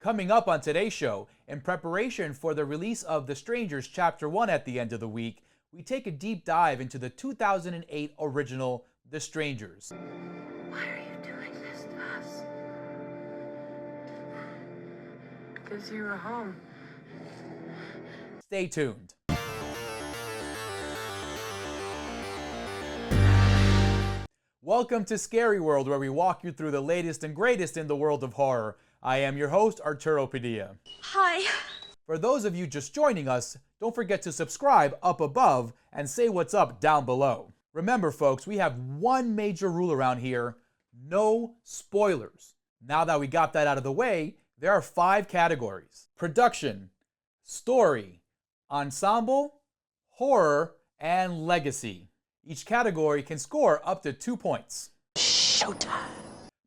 Coming up on today's show, in preparation for the release of The Strangers Chapter 1 at the end of the week, we take a deep dive into the 2008 original The Strangers. Why are you doing this to us? Because you were home. Stay tuned. Welcome to Scary World, where we walk you through the latest and greatest in the world of horror. I am your host, Arturo Padilla. Hi. For those of you just joining us, don't forget to subscribe up above and say what's up down below. Remember, folks, we have one major rule around here: no spoilers. Now that we got that out of the way, there are 5 categories: production, story, ensemble, horror, and legacy. Each category can score up to 2 points. Showtime.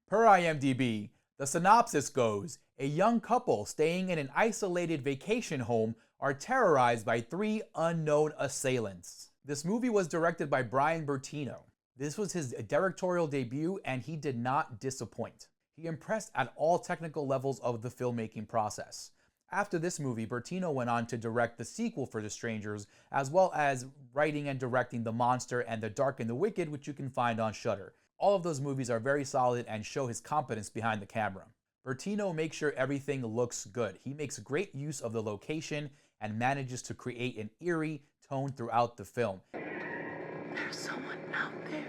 Per IMDb, the synopsis goes, a young couple staying in an isolated vacation home are terrorized by 3 unknown assailants. This movie was directed by Brian Bertino. This was his directorial debut, and he did not disappoint. He impressed at all technical levels of the filmmaking process. After this movie, Bertino went on to direct the sequel for The Strangers, as well as writing and directing The Monster and The Dark and the Wicked, which you can find on Shudder. All of those movies are very solid and show his competence behind the camera. Bertino makes sure everything looks good. He makes great use of the location and manages to create an eerie tone throughout the film. There's someone out there.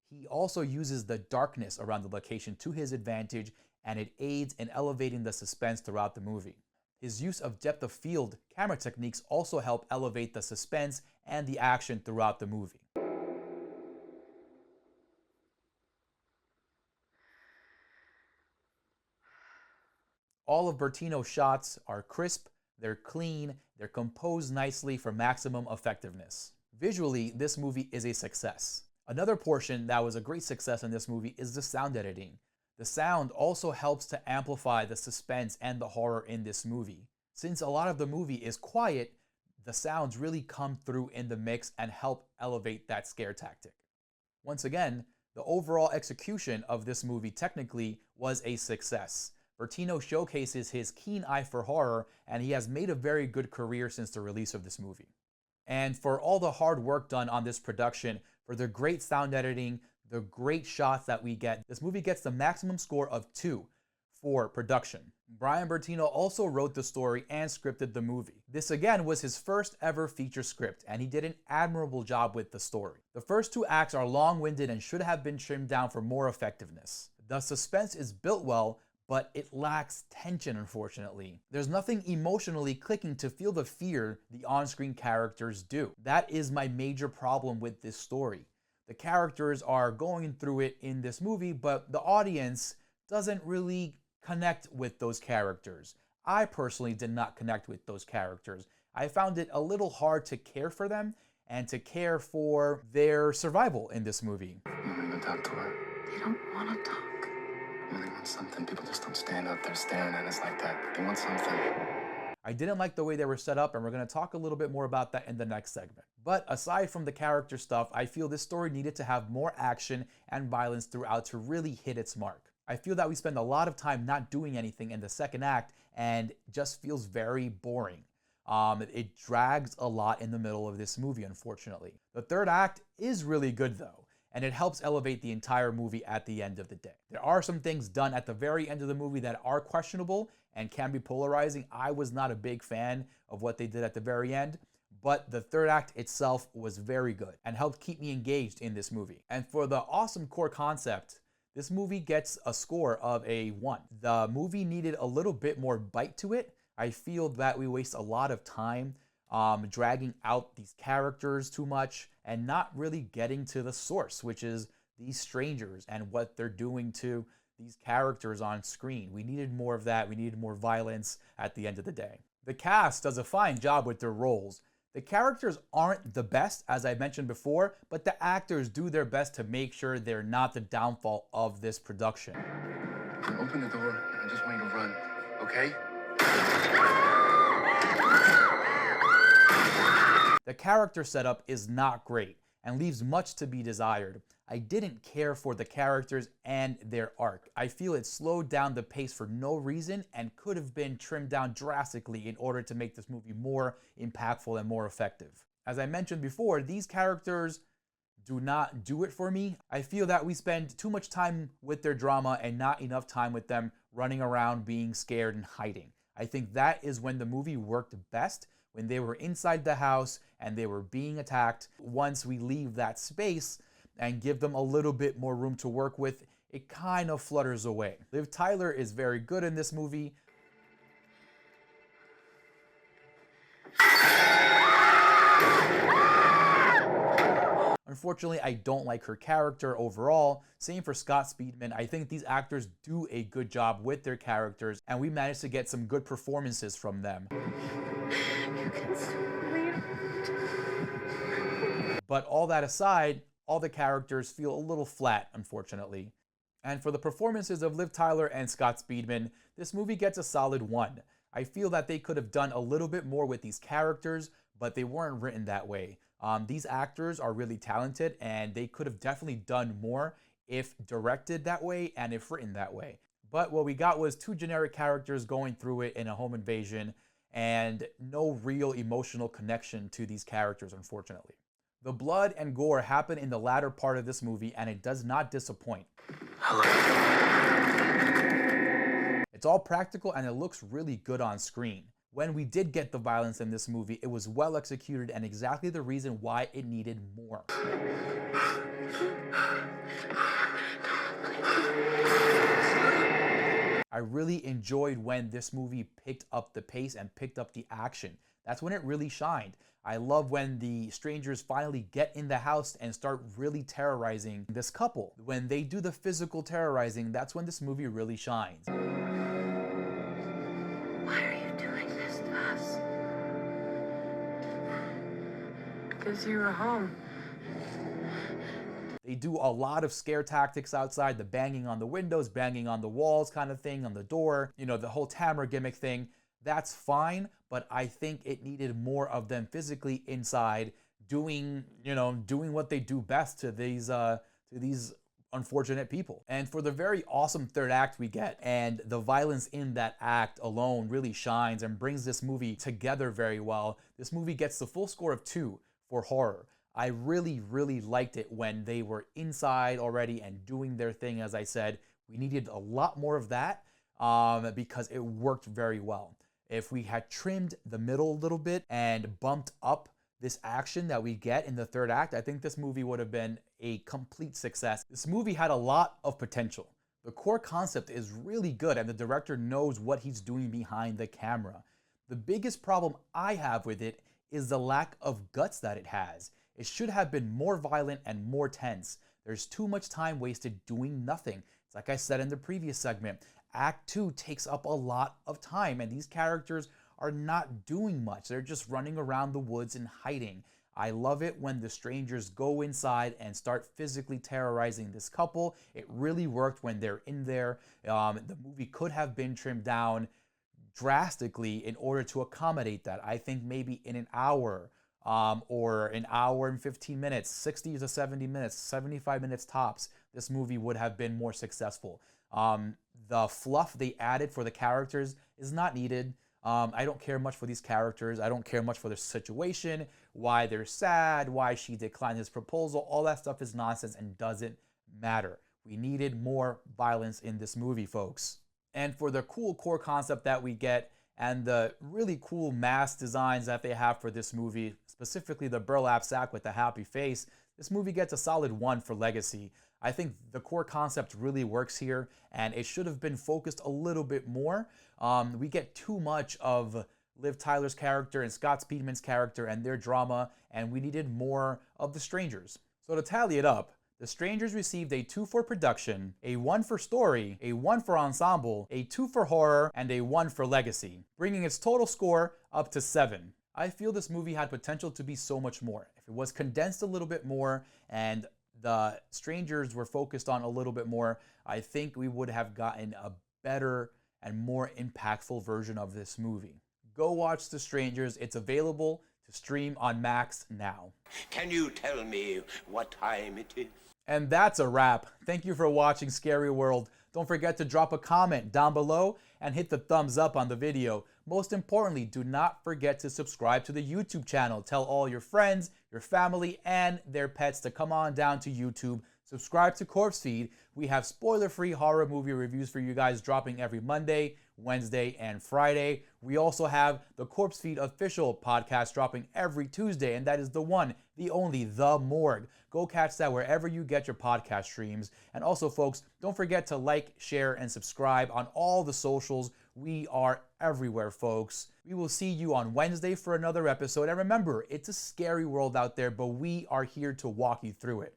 He also uses the darkness around the location to his advantage, and it aids in elevating the suspense throughout the movie. His use of depth of field camera techniques also help elevate the suspense and the action throughout the movie. All of Bertino's shots are crisp, they're clean, they're composed nicely for maximum effectiveness. Visually, this movie is a success. Another portion that was a great success in this movie is the sound editing. The sound also helps to amplify the suspense and the horror in this movie. Since a lot of the movie is quiet, the sounds really come through in the mix and help elevate that scare tactic. Once again, the overall execution of this movie technically was a success. Bertino showcases his keen eye for horror, and he has made a very good career since the release of this movie. And for all the hard work done on this production, for the great sound editing, the great shots that we get, this movie gets the maximum score of 2 for production. Brian Bertino also wrote the story and scripted the movie. This again was his first ever feature script, and he did an admirable job with the story. The first 2 acts are long-winded and should have been trimmed down for more effectiveness. The suspense is built well, but it lacks tension, unfortunately. There's nothing emotionally clicking to feel the fear the on-screen characters do. That is my major problem with this story. The characters are going through it in this movie, but the audience doesn't really connect with those characters. I personally did not connect with those characters. I found it a little hard to care for them and to care for their survival in this movie. You want to go talk to her? They don't want to talk. When they want something, people just don't stand up there staring at us like that. They want something. I didn't like the way they were set up, and we're going to talk a little bit more about that in the next segment. But aside from the character stuff, I feel this story needed to have more action and violence throughout to really hit its mark. I feel that we spend a lot of time not doing anything in the second act, and just feels very boring. It drags a lot in the middle of this movie, unfortunately. The third act is really good though, and it helps elevate the entire movie at the end of the day. There are some things done at the very end of the movie that are questionable and can be polarizing. I was not a big fan of what they did at the very end, but the third act itself was very good and helped keep me engaged in this movie. And for the awesome core concept, this movie gets a score of a 1. The movie needed a little bit more bite to it. I feel that we waste a lot of time dragging out these characters too much and not really getting to the source, which is these strangers and what they're doing to these characters on screen. We needed more of that. We needed more violence at the end of the day. The cast does a fine job with their roles. The characters aren't the best, as I mentioned before, but the actors do their best to make sure they're not the downfall of this production. Open the door, and I just want you to run, okay? The character setup is not great, and leaves much to be desired. I didn't care for the characters and their arc. I feel it slowed down the pace for no reason and could have been trimmed down drastically in order to make this movie more impactful and more effective. As I mentioned before, these characters do not do it for me. I feel that we spend too much time with their drama and not enough time with them running around being scared and hiding. I think that is when the movie worked best, when they were inside the house and they were being attacked. Once we leave that space and give them a little bit more room to work with, it kind of flutters away. Liv Tyler is very good in this movie. Unfortunately, I don't like her character overall. Same for Scott Speedman. I think these actors do a good job with their characters, and we managed to get some good performances from them. You can still leave. But all that aside, all the characters feel a little flat, unfortunately. And for the performances of Liv Tyler and Scott Speedman, this movie gets a solid 1. I feel that they could have done a little bit more with these characters, but they weren't written that way. These actors are really talented, and they could have definitely done more if directed that way and if written that way. But what we got was 2 generic characters going through it in a home invasion, and no real emotional connection to these characters, unfortunately. The blood and gore happen in the latter part of this movie, and it does not disappoint. Hello. It's all practical, and it looks really good on screen. When we did get the violence in this movie, it was well executed and exactly the reason why it needed more. I really enjoyed when this movie picked up the pace and picked up the action. That's when it really shined. I love when the strangers finally get in the house and start really terrorizing this couple. When they do the physical terrorizing, that's when this movie really shines. Why are you doing this to us? Because you were home. They do a lot of scare tactics outside, the banging on the windows, banging on the walls kind of thing, on the door, you know, the whole Tamara gimmick thing. That's fine, but I think it needed more of them physically inside doing what they do best to these unfortunate people. And for the very awesome third act we get, and the violence in that act alone really shines and brings this movie together very well. This movie gets the full score of 2 for horror. I really, really liked it when they were inside already and doing their thing. As I said, we needed a lot more of that because it worked very well. If we had trimmed the middle a little bit and bumped up this action that we get in the third act, I think this movie would have been a complete success. This movie had a lot of potential. The core concept is really good, and the director knows what he's doing behind the camera. The biggest problem I have with it is the lack of guts that it has. It should have been more violent and more tense. There's too much time wasted doing nothing. It's like I said in the previous segment, Act 2 takes up a lot of time, and these characters are not doing much. They're just running around the woods and hiding. I love it when the strangers go inside and start physically terrorizing this couple. It really worked when they're in there. The movie could have been trimmed down drastically in order to accommodate that. I think maybe in an hour or an hour and 15 minutes, 60 to 70 minutes, 75 minutes tops, this movie would have been more successful. The fluff they added for the characters is not needed. I don't care much for these characters. I don't care much for their situation, why they're sad, why she declined his proposal. All that stuff is nonsense and doesn't matter. We needed more violence in this movie, folks. And for the cool core concept that we get and the really cool mask designs that they have for this movie, specifically the burlap sack with the happy face, this movie gets a solid 1 for legacy. I think the core concept really works here, and it should have been focused a little bit more. We get too much of Liv Tyler's character and Scott Speedman's character and their drama, and we needed more of the strangers. So to tally it up, the strangers received a 2 for production, a 1 for story, a 1 for ensemble, a 2 for horror, and a 1 for legacy, bringing its total score up to 7. I feel this movie had potential to be so much more. If it was condensed a little bit more and the strangers were focused on a little bit more, I think we would have gotten a better and more impactful version of this movie. Go watch The Strangers. It's available to to stream on Max now. Can you tell me what time it is? And that's a wrap. Thank you for watching Scary World. Don't forget to drop a comment down below and hit the thumbs up on the video. Most importantly, do not forget to subscribe to the YouTube channel. Tell all your friends, your family, and their pets to come on down to YouTube. Subscribe to CorpseFeed. We have spoiler-free horror movie reviews for you guys dropping every Monday, Wednesday, and Friday. We also have the CorpseFeed official podcast dropping every Tuesday, and that is the one, the only, The Morgue. Go catch that wherever you get your podcast streams. And also, folks, don't forget to like, share, and subscribe on all the socials. We are everywhere, folks. We will see you on Wednesday for another episode. And remember, it's a scary world out there, but we are here to walk you through it.